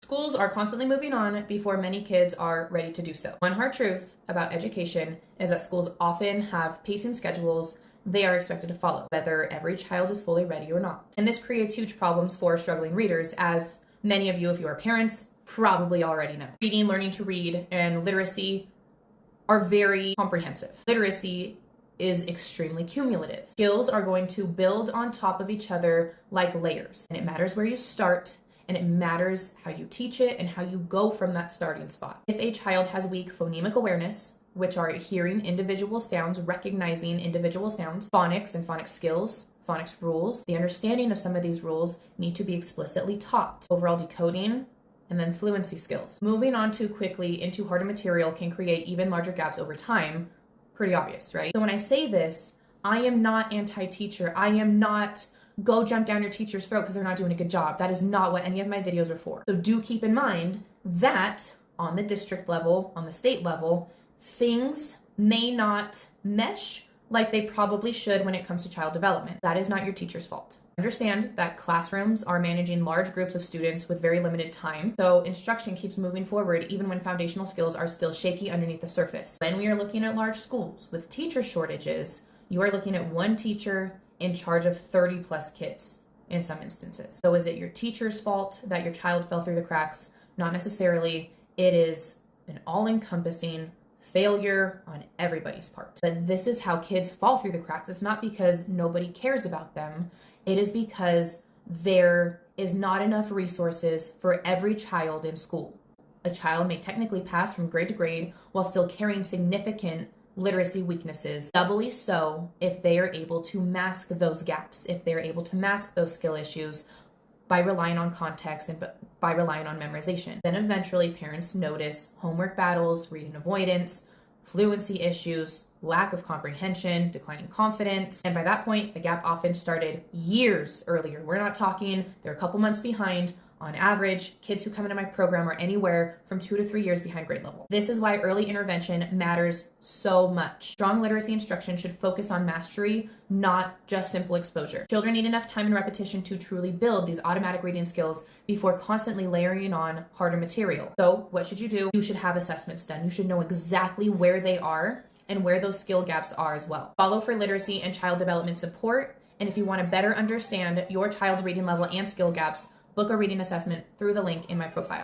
Schools are constantly moving on before many kids are ready to do so. One hard truth about education is that schools often have pacing schedules they are expected to follow, whether every child is fully ready or not. And this creates huge problems for struggling readers, as many of you, if you are parents, probably already know. Reading, learning to read, and literacy are very comprehensive. Literacy is extremely cumulative. Skills are going to build on top of each other like layers, and it matters where you start, and it matters how you teach it and how you go from that starting spot. If a child has weak phonemic awareness, which are hearing individual sounds, recognizing individual sounds, phonics and phonics skills, phonics rules, the understanding of some of these rules need to be explicitly taught. Overall decoding, and then fluency skills. Moving on too quickly into harder material can create even larger gaps over time. Pretty obvious, right? So when I say this, I am not anti-teacher. I am not go jump down your teacher's throat because they're not doing a good job. That is not what any of my videos are for. So do keep in mind that on the district level, on the state level, things may not mesh like they probably should when it comes to child development. That is not your teacher's fault. Understand that classrooms are managing large groups of students with very limited time, so instruction keeps moving forward even when foundational skills are still shaky underneath the surface. When we are looking at large schools with teacher shortages, you are looking at one teacher in charge of 30 plus kids in some instances. So is it your teacher's fault that your child fell through the cracks? Not necessarily. It is an all-encompassing failure on everybody's part. But this is how kids fall through the cracks. It's not because nobody cares about them. It is because there is not enough resources for every child in school. A child may technically pass from grade to grade while still carrying significant literacy weaknesses, doubly so if they are able to mask those gaps, if they're able to mask those skill issues by relying on context and by relying on memorization. Then eventually parents notice homework battles, reading avoidance, fluency issues, lack of comprehension, declining confidence. And by that point, the gap often started years earlier. We're not talking they're a couple months behind. On average, kids who come into my program are anywhere from 2 to 3 years behind grade level. This is why early intervention matters so much. Strong literacy instruction should focus on mastery, not just simple exposure. Children need enough time and repetition to truly build these automatic reading skills before constantly layering on harder material. So what should you do? You should have assessments done. You should know exactly where they are and where those skill gaps are as well. Follow for literacy and child development support. And if you want to better understand your child's reading level and skill gaps, book a reading assessment through the link in my profile.